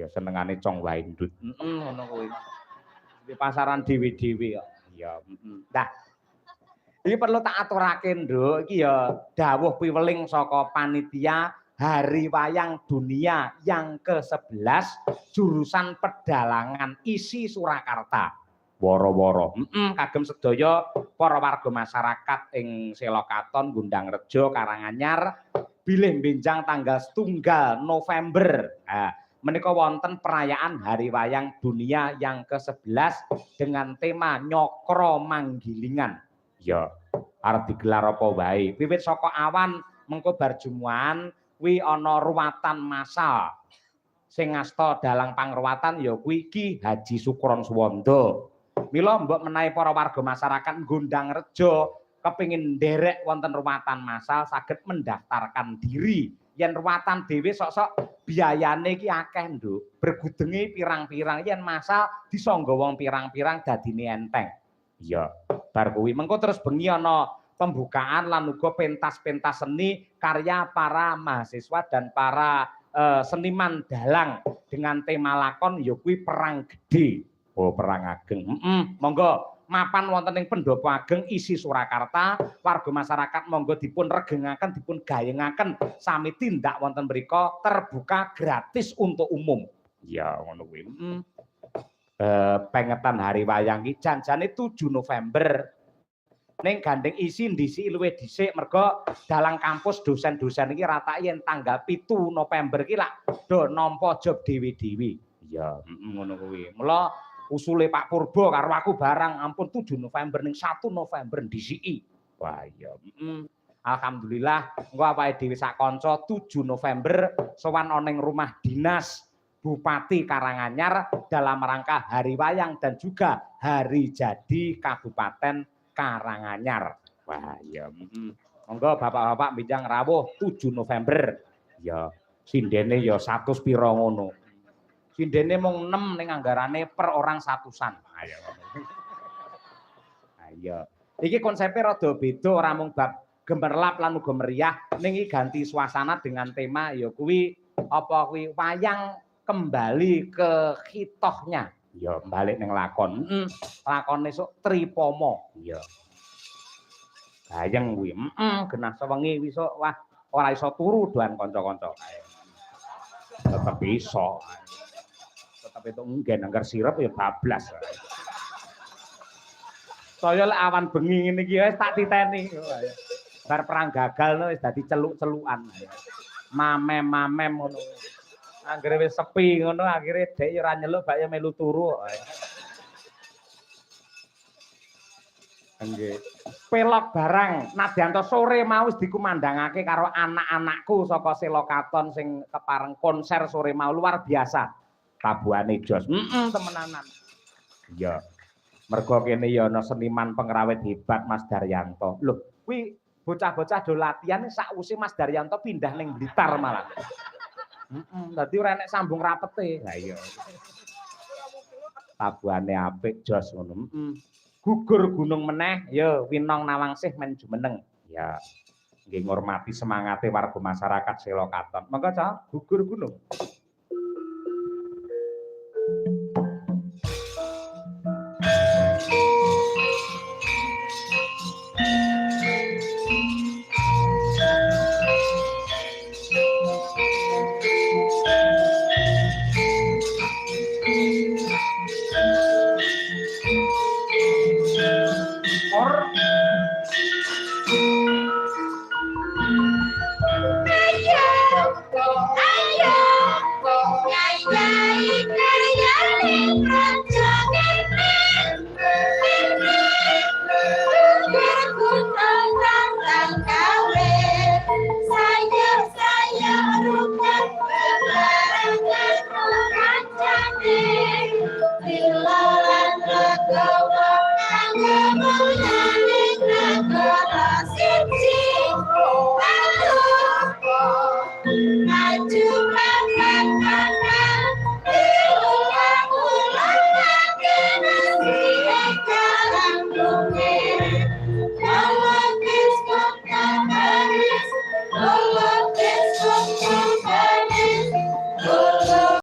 ya senengane cong wae ndut. Ngono kuwi. Di pasaran dhewe-dhewe kok. Ya, Nah, iki perlu tak aturake, Nduk. Iki ya dawuh piweling saka panitia Hari Wayang Dunia yang ke-11 jurusan Pedalangan isi Surakarta. Woro-woro. Kagem sedaya para warga masyarakat ing Selokaton, Gundangrejo, Karanganyar bilih benjang tanggal 1 November. Menika wonten perayaan Hari Wayang Dunia yang ke-11 dengan tema Nyokro Manggilingan. Ya, arep digelar apa wae. Wiwit saka awan mengko bar Jumuan kuwi ana ruwatan massal. Sing ngasta dalang pangruwatan ya kuwi Ki Haji Sukron Suwanda. Mila mbok menawi para warga masyarakat Gundangrejo kepingin nderek wonten ruwatan massal saged mendaftarkan diri. Yen ruwatan dhewe sok-sok biayane iki akeh, Nduk. Bergudengi pirang-pirang yen massal disangga wong pirang-pirang dadine enteng. Iya, bar kuwi mengko terus bengi ana pembukaan lan uga pentas-pentas seni karya para mahasiswa dan para seniman dalang dengan tema lakon ya kuwi perang gede. Oh, perang ageng. Monggo mapan wonten ing pendopo ageng isi Surakarta, warga masyarakat monggo dipun regengaken, dipun gayengaken sami tindak wonten mriku terbuka gratis untuk umum. Ya, ngono kuwi. Pengetan Hari Wayang iki janjane 7 November. Ning gandeng isi ndisi luwih dhisik mergo dalang kampus dosen-dosen iki ratake yen tanggal 7 November iki lak do nampa job dhewe-dhewe. Iya, ngono kuwi. Mula usule Pak Purbo karo aku barang ampun 7 November ning 1 November ndisiki. Wah iya. Alhamdulillah engko awake dhewe sak kanca 7 November sowan ana ing rumah dinas Bupati Karanganyar dalam rangka Hari Wayang dan juga Hari Jadi Kabupaten Karanganyar. Wah iya. Monggo bapak-bapak mbinjang rawuh 7 November. Ya sindene ya 100 pira ngono. Sindene mung 6 ning anggarane per orang 100-an. Ayo. Ayo. Iki konsepnya rada beda ora mung bab gemerlap lan uga meriah, ning iki ganti suasana dengan tema ya kuwi apa kuwi wayang kembali ke hitohnya. Ya balik ning lakon. Lakon esuk Tripama. Ya. Bayeng kuwi. Genah sewengi besok wah ora iso turu doan kanca-kanca. Tetep iso. Tetep itu nggen anggar sirep ya bablas. Saya lek awan bengi ngene iki wis tak titeni. Bar perang gagal no wis dadi celuk-celukan. Mamem-mamem ngono. Anggere wis sepi ngono akhire dhek ora nyeluk bak ya melu turu. Nggih. Pelok barang nadyanto sore mau wis dikumandangake karo anak-anakku saka Selokaton sing kepareng konser sore mau luar biasa. Tabuhane jos. Temenanan. Iya. Mergo kene ya ana seniman pengrawit hebat Mas Daryanto. Lho, kuwi bocah-bocah do latihan sakwise Mas Daryanto pindah ning Blitar malah. Dadi ora enek sambung rapete. Lah iya. Tabuhane apik jos ngono. Gugur gunung meneh ya winong nawangsih men jumeneng. Ya. Nggih ngurmati semangate warga masyarakat Selokaton. Monggo Cak, gugur gunung. Ayo, ayo, ayo, ayo, ayo,